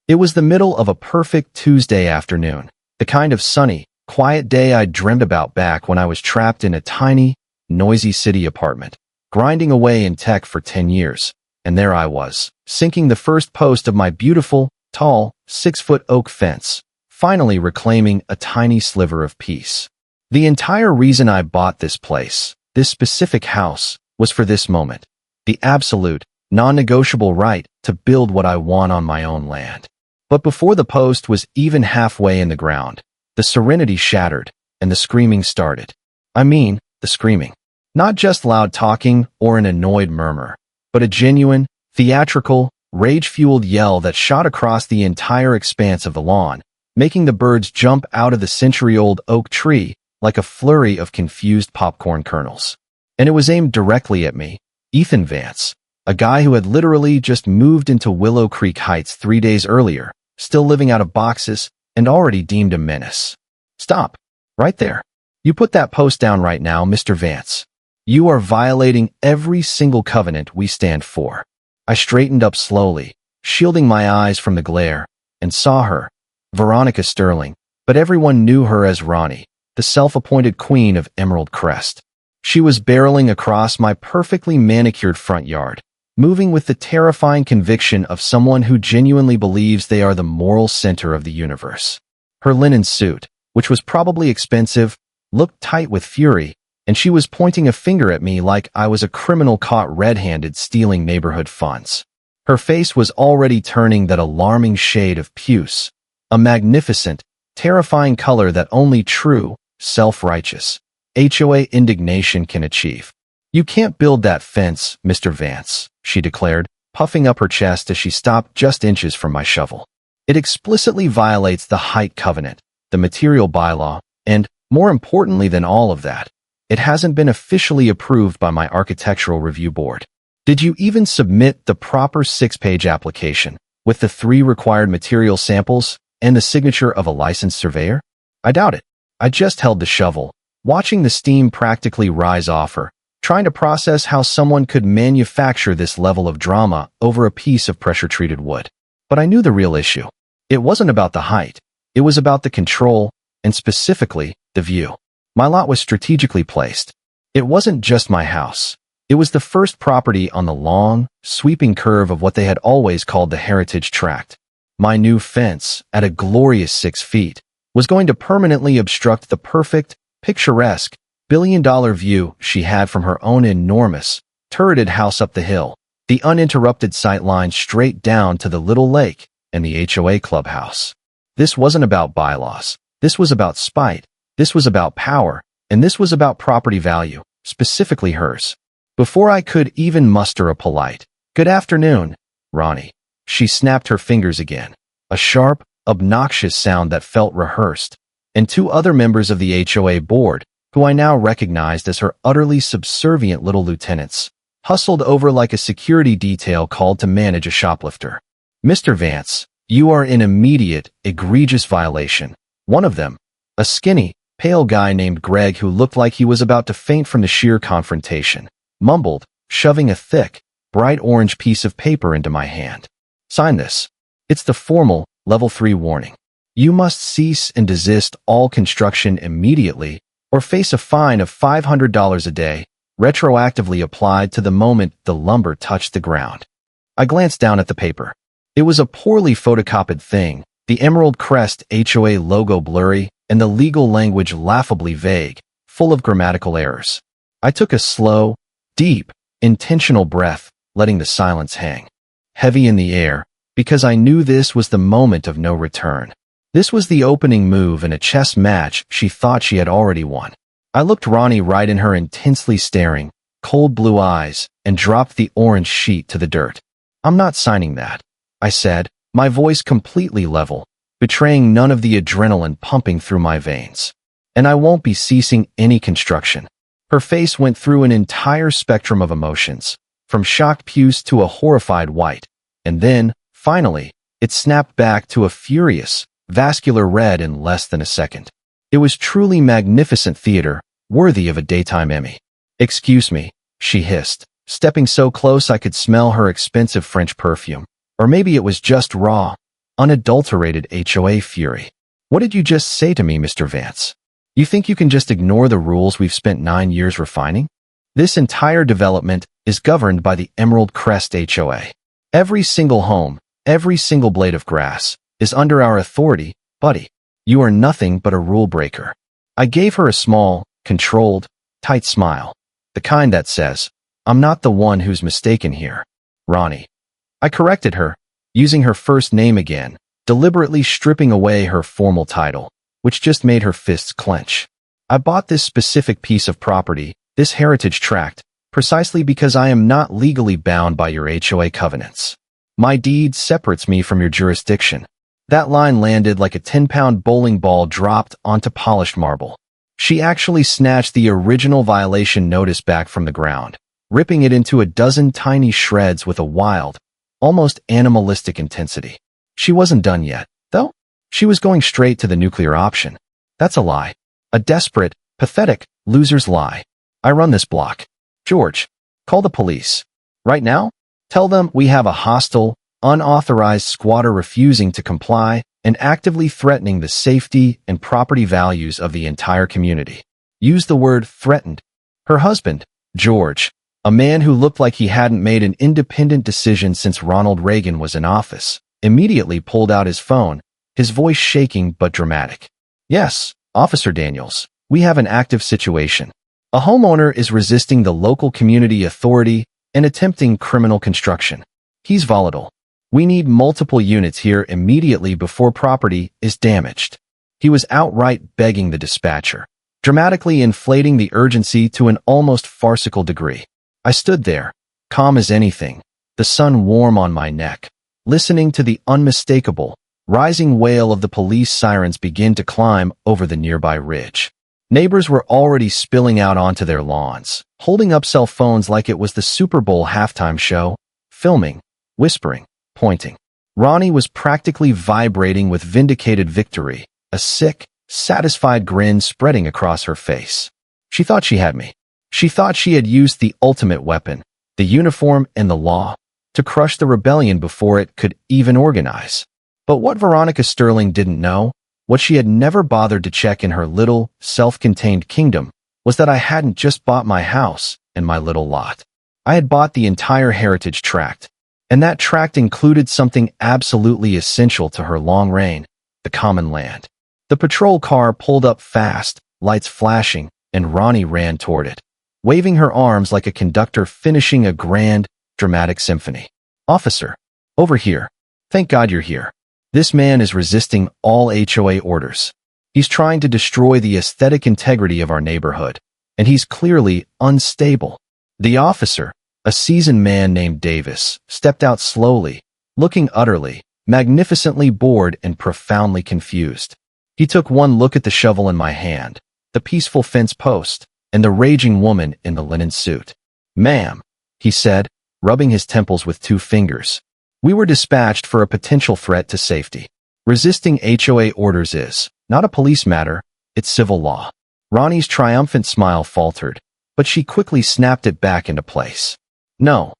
It was the middle of a perfect Tuesday afternoon, the kind of sunny, quiet day I'd dreamed about back when I was trapped in a tiny, noisy city apartment, grinding away in tech for 10 years. And there I was, sinking the first post of my beautiful, tall, 6-foot oak fence, finally reclaiming a tiny sliver of peace. The entire reason I bought this place, this specific house, was for this moment. The absolute, non-negotiable right to build what I want on my own land. But before the post was even halfway in the ground, the serenity shattered and the screaming started. I mean, the screaming. Not just loud talking or an annoyed murmur, but a genuine, theatrical, rage-fueled yell that shot across the entire expanse of the lawn, making the birds jump out of the century-old oak tree like a flurry of confused popcorn kernels. And it was aimed directly at me, Ethan Vance, a guy who had literally just moved into Willow Creek Heights 3 days earlier, still living out of boxes and already deemed a menace. Stop. Right there. You put that post down right now, Mr. Vance. You are violating every single covenant we stand for. I straightened up slowly, shielding my eyes from the glare, and saw her, Veronica Sterling, but everyone knew her as Ronnie, the self-appointed queen of Emerald Crest. She was barreling across my perfectly manicured front yard, moving with the terrifying conviction of someone who genuinely believes they are the moral center of the universe. Her linen suit, which was probably expensive, looked tight with fury, and she was pointing a finger at me like I was a criminal caught red-handed stealing neighborhood funds. Her face was already turning that alarming shade of puce, a magnificent, terrifying color that only true, self-righteous HOA indignation can achieve. You can't build that fence, Mr. Vance, she declared, puffing up her chest as she stopped just inches from my shovel. It explicitly violates the height covenant, the material bylaw, and, more importantly than all of that, it hasn't been officially approved by my architectural review board. Did you even submit the proper 6-page application, with the 3 required material samples and the signature of a licensed surveyor? I doubt it. I just held the shovel, watching the steam practically rise off her, trying to process how someone could manufacture this level of drama over a piece of pressure-treated wood. But I knew the real issue. It wasn't about the height. It was about the control, and specifically, the view. My lot was strategically placed. It wasn't just my house. It was the first property on the long, sweeping curve of what they had always called the Heritage Tract. My new fence, at a glorious 6 feet, was going to permanently obstruct the perfect, picturesque, billion-dollar view she had from her own enormous, turreted house up the hill, the uninterrupted sight line straight down to the little lake and the HOA clubhouse. This wasn't about bylaws. This was about spite. This was about power. And this was about property value, specifically hers. Before I could even muster a polite, "Good afternoon, Ronnie," she snapped her fingers again, a sharp, obnoxious sound that felt rehearsed, and 2 other members of the HOA board, who I now recognized as her utterly subservient little lieutenants, hustled over like a security detail called to manage a shoplifter. "Mr. Vance, you are in immediate, egregious violation." One of them, a skinny, pale guy named Greg who looked like he was about to faint from the sheer confrontation, mumbled, shoving a thick, bright orange piece of paper into my hand. "Sign this. It's the formal, Level 3 warning. You must cease and desist all construction immediately or face a fine of $500 a day, retroactively applied to the moment the lumber touched the ground." I glanced down at the paper. It was a poorly photocopied thing, the Emerald Crest HOA logo blurry, and the legal language laughably vague, full of grammatical errors. I took a slow, deep, intentional breath, letting the silence hang heavy in the air, because I knew this was the moment of no return. This was the opening move in a chess match she thought she had already won. I looked Ronnie right in her intensely staring, cold blue eyes, and dropped the orange sheet to the dirt. "I'm not signing that," I said, my voice completely level, betraying none of the adrenaline pumping through my veins. "And I won't be ceasing any construction." Her face went through an entire spectrum of emotions, from shocked puce to a horrified white, and then, finally, it snapped back to a furious, vascular red in less than a second. It was truly magnificent theater, worthy of a daytime Emmy. "Excuse me," she hissed, stepping so close I could smell her expensive French perfume. Or maybe it was just raw, unadulterated HOA fury. What did you just say to me, Mr. Vance? You think you can just ignore the rules we've spent 9 years refining? This entire development is governed by the Emerald Crest HOA. Every single home, every single blade of grass, is under our authority, buddy. You are nothing but a rule breaker. I gave her a small, controlled, tight smile. The kind that says, I'm not the one who's mistaken here, Ronnie. I corrected her, using her first name again, deliberately stripping away her formal title, which just made her fists clench. I bought this specific piece of property, this heritage tract, precisely because I am not legally bound by your HOA covenants. My deed separates me from your jurisdiction. That line landed like a 10-pound bowling ball dropped onto polished marble. She actually snatched the original violation notice back from the ground, ripping it into a dozen tiny shreds with a wild, almost animalistic intensity. She wasn't done yet, though. She was going straight to the nuclear option. That's a lie. A desperate, pathetic, loser's lie. I run this block. George, call the police. Right now? Tell them we have a hostile, unauthorized squatter refusing to comply and actively threatening the safety and property values of the entire community. Use the word threatened. Her husband, George, a man who looked like he hadn't made an independent decision since Ronald Reagan was in office, immediately pulled out his phone, his voice shaking but dramatic. Yes, Officer Daniels, we have an active situation. A homeowner is resisting the local community authority and attempting criminal construction. He's volatile. We need multiple units here immediately before property is damaged. He was outright begging the dispatcher, dramatically inflating the urgency to an almost farcical degree. I stood there, calm as anything, the sun warm on my neck, listening to the unmistakable, rising wail of the police sirens begin to climb over the nearby ridge. Neighbors were already spilling out onto their lawns, holding up cell phones like it was the Super Bowl halftime show, filming, whispering, pointing. Ronnie was practically vibrating with vindicated victory, a sick, satisfied grin spreading across her face. She thought she had me. She thought she had used the ultimate weapon, the uniform and the law, to crush the rebellion before it could even organize. But what Veronica Sterling didn't know, what she had never bothered to check in her little, self-contained kingdom, was that I hadn't just bought my house and my little lot. I had bought the entire heritage tract, and that tract included something absolutely essential to her long reign, the common land. The patrol car pulled up fast, lights flashing, and Ronnie ran toward it, waving her arms like a conductor finishing a grand, dramatic symphony. Officer, over here. Thank God you're here. This man is resisting all HOA orders. He's trying to destroy the aesthetic integrity of our neighborhood, and he's clearly unstable. The officer, a seasoned man named Davis, stepped out slowly, looking utterly, magnificently bored and profoundly confused. He took one look at the shovel in my hand, the peaceful fence post, and the raging woman in the linen suit. Ma'am, he said, rubbing his temples with 2 fingers. We were dispatched for a potential threat to safety. Resisting HOA orders is not a police matter, it's civil law. Ronnie's triumphant smile faltered, but she quickly snapped it back into place. No,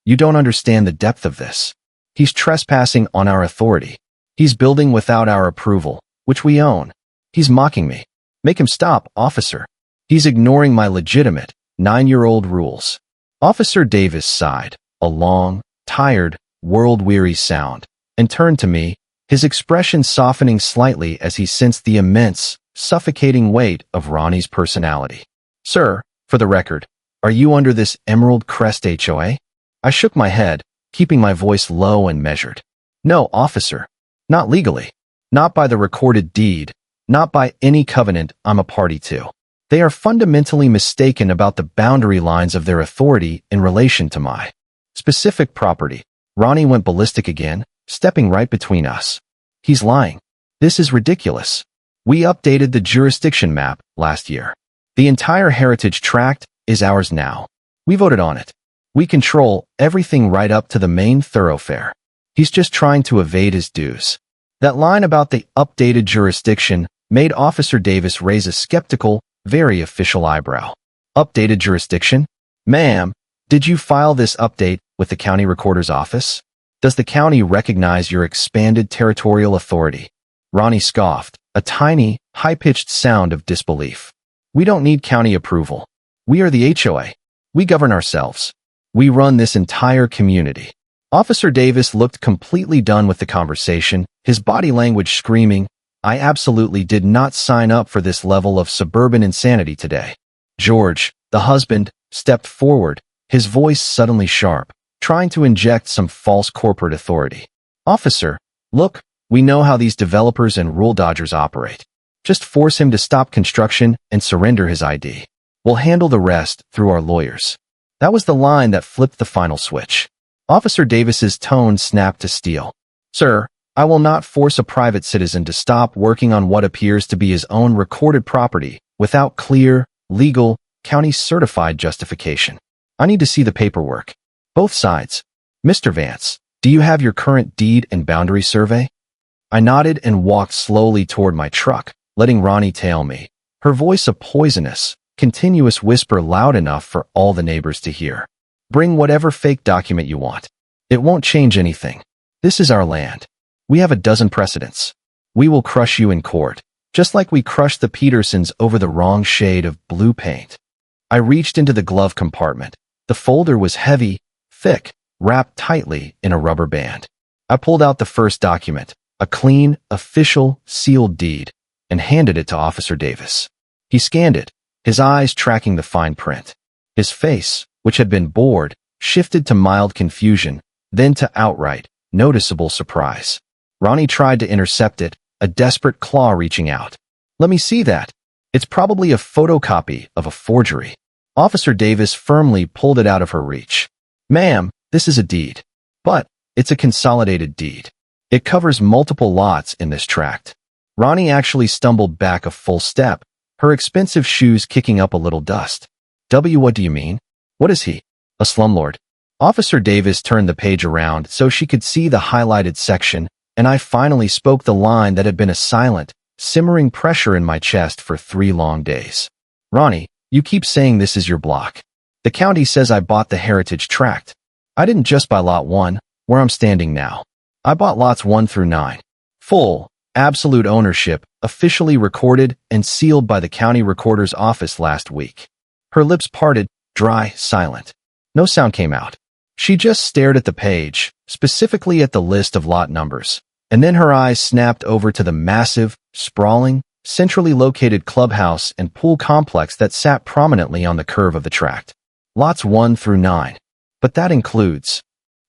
you don't understand the depth of this. He's trespassing on our authority. He's building without our approval, which we own. He's mocking me. Make him stop, officer. He's ignoring my legitimate, 9-year-old rules. Officer Davis sighed, a long, tired, world-weary sound, and turned to me, his expression softening slightly as he sensed the immense, suffocating weight of Ronnie's personality. Sir, for the record, are you under this Emerald Crest HOA? I shook my head, keeping my voice low and measured. No, officer. Not legally. Not by the recorded deed. Not by any covenant I'm a party to. They are fundamentally mistaken about the boundary lines of their authority in relation to my specific property. Ronnie went ballistic again, stepping right between us. He's lying. This is ridiculous. We updated the jurisdiction map last year. The entire heritage tract is ours now. We voted on it. We control everything right up to the main thoroughfare. He's just trying to evade his dues. That line about the updated jurisdiction made Officer Davis raise a skeptical, very official eyebrow. Updated jurisdiction? Ma'am, did you file this update with the county recorder's office? Does the county recognize your expanded territorial authority? Ronnie scoffed, a tiny, high-pitched sound of disbelief. We don't need county approval. We are the HOA. We govern ourselves. We run this entire community. Officer Davis looked completely done with the conversation, his body language screaming, I absolutely did not sign up for this level of suburban insanity today. George, the husband, stepped forward, his voice suddenly sharp, trying to inject some false corporate authority. Officer, look, we know how these developers and rule dodgers operate. Just force him to stop construction and surrender his ID. We'll handle the rest through our lawyers. That was the line that flipped the final switch. Officer Davis's tone snapped to steel. Sir, I will not force a private citizen to stop working on what appears to be his own recorded property without clear, legal, county-certified justification. I need to see the paperwork. Both sides. Mr. Vance, do you have your current deed and boundary survey? I nodded and walked slowly toward my truck, letting Ronnie tail me, her voice a poisonous, continuous whisper loud enough for all the neighbors to hear. Bring whatever fake document you want. It won't change anything. This is our land. We have a dozen precedents. We will crush you in court, just like we crushed the Petersons over the wrong shade of blue paint. I reached into the glove compartment. The folder was heavy, thick, wrapped tightly in a rubber band. I pulled out the first document, a clean, official, sealed deed, and handed it to Officer Davis. He scanned it, his eyes tracking the fine print. His face, which had been bored, shifted to mild confusion, then to outright, noticeable surprise. Ronnie tried to intercept it, a desperate claw reaching out. Let me see that. It's probably a photocopy of a forgery. Officer Davis firmly pulled it out of her reach. Ma'am, this is a deed. But it's a consolidated deed. It covers multiple lots in this tract. Ronnie actually stumbled back a full step, her expensive shoes kicking up a little dust. What do you mean? What is he? A slumlord? Officer Davis turned the page around so she could see the highlighted section, and I finally spoke the line that had been a silent, simmering pressure in my chest for 3 long days. Ronnie, you keep saying this is your block. The county says I bought the heritage tract. I didn't just buy lot 1, where I'm standing now. I bought lots 1 through 9. Full, absolute ownership, officially recorded and sealed by the county recorder's office last week. Her lips parted, dry, silent. No sound came out. She just stared at the page, specifically at the list of lot numbers, and then her eyes snapped over to the massive, sprawling, centrally located clubhouse and pool complex that sat prominently on the curve of the tract. Lots 1 through 9. But that includes.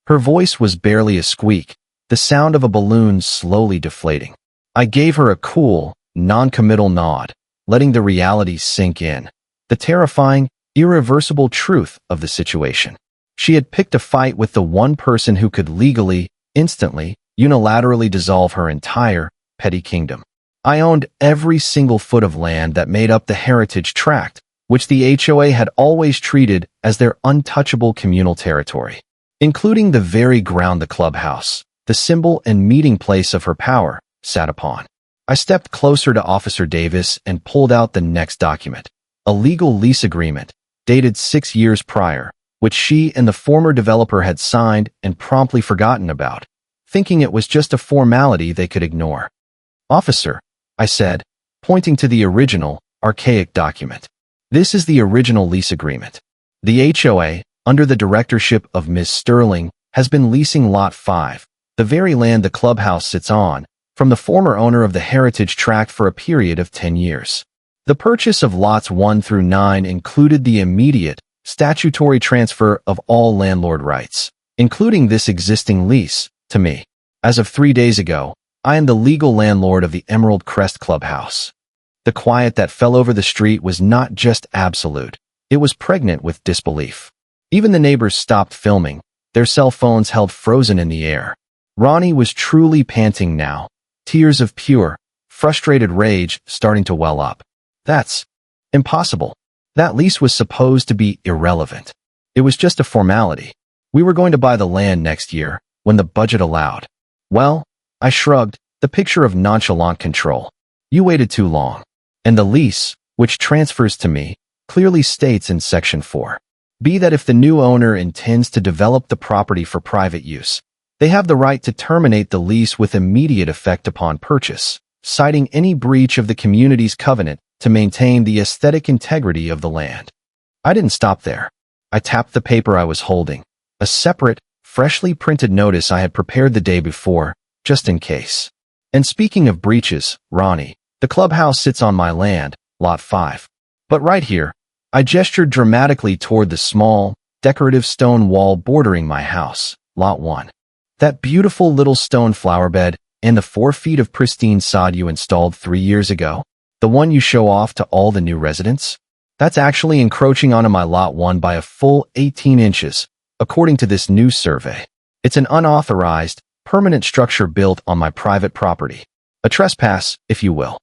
Her voice was barely a squeak, the sound of a balloon slowly deflating. I gave her a cool, non-committal nod, letting the reality sink in. The terrifying, irreversible truth of the situation. She had picked a fight with the one person who could legally, instantly, unilaterally dissolve her entire, petty kingdom. I owned every single foot of land that made up the heritage tract, which the HOA had always treated as their untouchable communal territory, including the very ground the clubhouse, the symbol and meeting place of her power, sat upon. I stepped closer to Officer Davis and pulled out the next document, a legal lease agreement, dated 6 years prior, which she and the former developer had signed and promptly forgotten about, thinking it was just a formality they could ignore. Officer, I said, pointing to the original, archaic document. This is the original lease agreement. The HOA, under the directorship of Ms. Sterling, has been leasing Lot 5, the very land the clubhouse sits on, from the former owner of the heritage tract for a period of 10 years. The purchase of lots 1 through 9 included the immediate, statutory transfer of all landlord rights, including this existing lease, to me. As of 3 days ago, I am the legal landlord of the Emerald Crest Clubhouse. The quiet that fell over the street was not just absolute, it was pregnant with disbelief. Even the neighbors stopped filming, their cell phones held frozen in the air. Ronnie was truly panting now, tears of pure, frustrated rage starting to well up. That's impossible. That lease was supposed to be irrelevant. It was just a formality. We were going to buy the land next year, when the budget allowed. Well, I shrugged, the picture of nonchalant control. You waited too long. And the lease, which transfers to me, clearly states in Section 4. Be that if the new owner intends to develop the property for private use, They have the right to terminate the lease with immediate effect upon purchase, citing any breach of the community's covenant to maintain the aesthetic integrity of the land. I didn't stop there. I tapped the paper I was holding, a separate, freshly printed notice I had prepared the day before, just in case. And speaking of breaches, Ronnie, the clubhouse sits on my land, Lot 5. But right here, I gestured dramatically toward the small, decorative stone wall bordering my house, Lot 1. That beautiful little stone flower bed and the 4 feet of pristine sod you installed 3 years ago, the one you show off to all the new residents, that's actually encroaching onto my Lot 1 by a full 18 inches, according to this new survey. It's an unauthorized, permanent structure built on my private property. A trespass, if you will.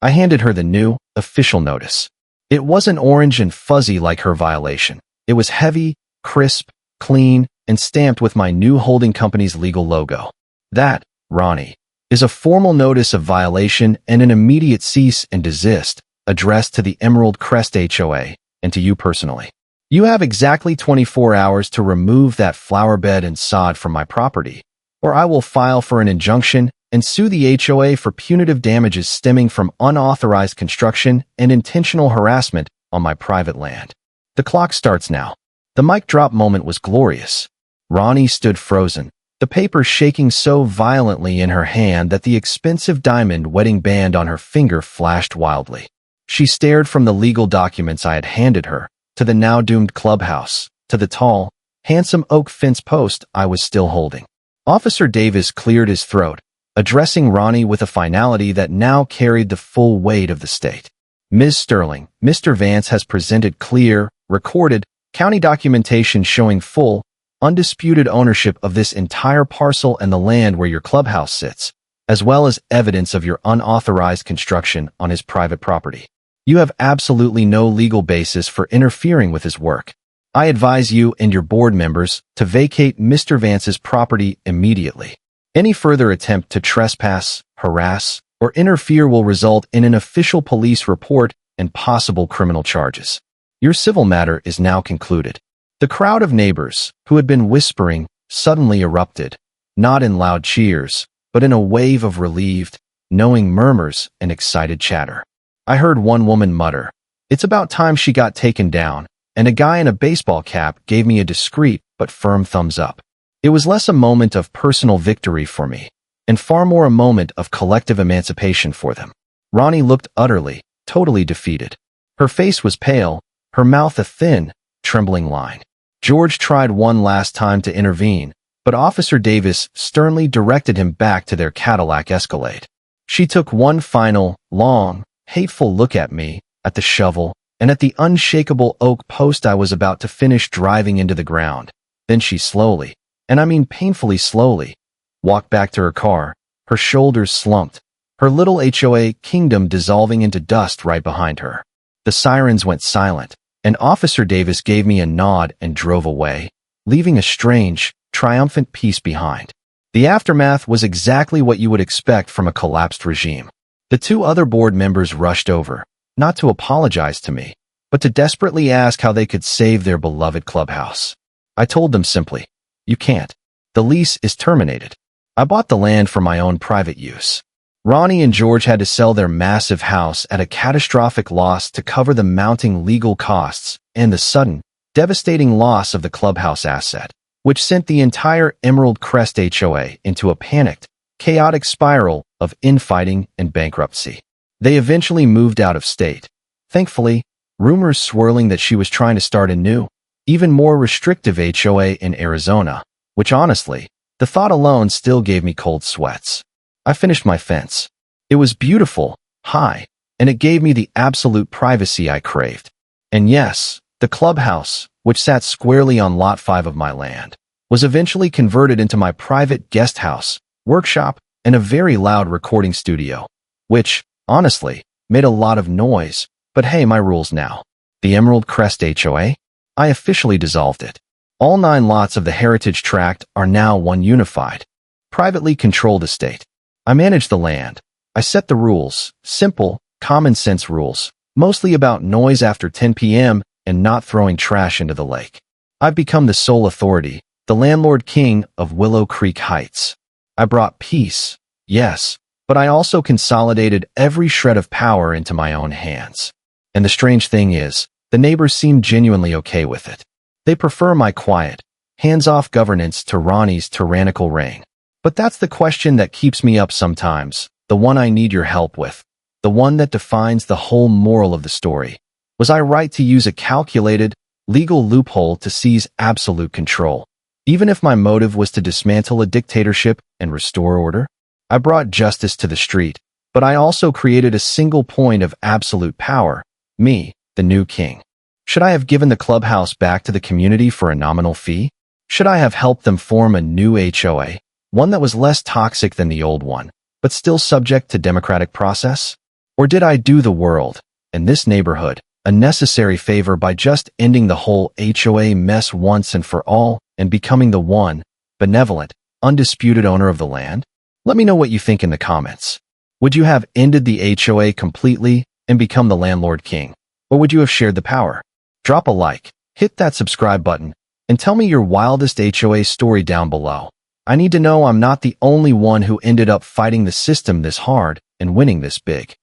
I handed her the new, official notice. It wasn't orange and fuzzy like her violation. It was heavy, crisp, clean, and stamped with my new holding company's legal logo. That, Ronnie, is a formal notice of violation and an immediate cease and desist addressed to the Emerald Crest HOA and to you personally. You have exactly 24 hours to remove that flower bed and sod from my property, or I will file for an injunction and sue the HOA for punitive damages stemming from unauthorized construction and intentional harassment on my private land. The clock starts now. The mic drop moment was glorious. Ronnie stood frozen, the paper shaking so violently in her hand that the expensive diamond wedding band on her finger flashed wildly. She stared from the legal documents I had handed her, to the now-doomed clubhouse, to the tall, handsome oak fence post I was still holding. Officer Davis cleared his throat, addressing Ronnie with a finality that now carried the full weight of the state. Ms. Sterling, Mr. Vance has presented clear, recorded, county documentation showing full, undisputed ownership of this entire parcel and the land where your clubhouse sits, as well as evidence of your unauthorized construction on his private property. You have absolutely no legal basis for interfering with his work. I advise you and your board members to vacate Mr. Vance's property immediately. Any further attempt to trespass, harass, or interfere will result in an official police report and possible criminal charges. Your civil matter is now concluded. The crowd of neighbors, who had been whispering, suddenly erupted, not in loud cheers, but in a wave of relieved, knowing murmurs and excited chatter. I heard one woman mutter, "It's about time she got taken down," and a guy in a baseball cap gave me a discreet but firm thumbs up. It was less a moment of personal victory for me, and far more a moment of collective emancipation for them. Ronnie looked utterly, totally defeated. Her face was pale, her mouth a thin, trembling line. George tried one last time to intervene, but Officer Davis sternly directed him back to their Cadillac Escalade. She took one final, long, hateful look at me, at the shovel, and at the unshakable oak post I was about to finish driving into the ground. Then she slowly, and I mean painfully slowly, walked back to her car, her shoulders slumped, her little HOA kingdom dissolving into dust right behind her. The sirens went silent, and Officer Davis gave me a nod and drove away, leaving a strange, triumphant peace behind. The aftermath was exactly what you would expect from a collapsed regime. The 2 other board members rushed over, not to apologize to me, but to desperately ask how they could save their beloved clubhouse. I told them simply, "You can't. The lease is terminated. I bought the land for my own private use." Ronnie and George had to sell their massive house at a catastrophic loss to cover the mounting legal costs and the sudden, devastating loss of the clubhouse asset, which sent the entire Emerald Crest HOA into a panicked, chaotic spiral of infighting and bankruptcy. They eventually moved out of state. Thankfully, rumors swirling that she was trying to start a new, even more restrictive HOA in Arizona, which honestly, the thought alone still gave me cold sweats. I finished my fence. It was beautiful, high, and it gave me the absolute privacy I craved. And yes, the clubhouse, which sat squarely on Lot 5 of my land, was eventually converted into my private guest house, workshop, and a very loud recording studio, which, honestly, made a lot of noise, but hey, my rules now. The Emerald Crest HOA? I officially dissolved it. All 9 lots of the Heritage Tract are now one unified, privately controlled estate. I manage the land. I set the rules, simple, common-sense rules, mostly about noise after 10 p.m. and not throwing trash into the lake. I've become the sole authority, the landlord king of Willow Creek Heights. I brought peace, yes, but I also consolidated every shred of power into my own hands. And the strange thing is, the neighbors seem genuinely okay with it. They prefer my quiet, hands-off governance to Ronnie's tyrannical reign. But that's the question that keeps me up sometimes, the one I need your help with, the one that defines the whole moral of the story. Was I right to use a calculated, legal loophole to seize absolute control, even if my motive was to dismantle a dictatorship and restore order? I brought justice to the street, but I also created a single point of absolute power, me, the new king. Should I have given the clubhouse back to the community for a nominal fee? Should I have helped them form a new HOA, one that was less toxic than the old one, but still subject to democratic process? Or did I do the world, and this neighborhood, a necessary favor by just ending the whole HOA mess once and for all and becoming the one, benevolent, undisputed owner of the land? Let me know what you think in the comments. Would you have ended the HOA completely and become the landlord king? Or would you have shared the power? Drop a like, hit that subscribe button, and tell me your wildest HOA story down below. I need to know I'm not the only one who ended up fighting the system this hard and winning this big.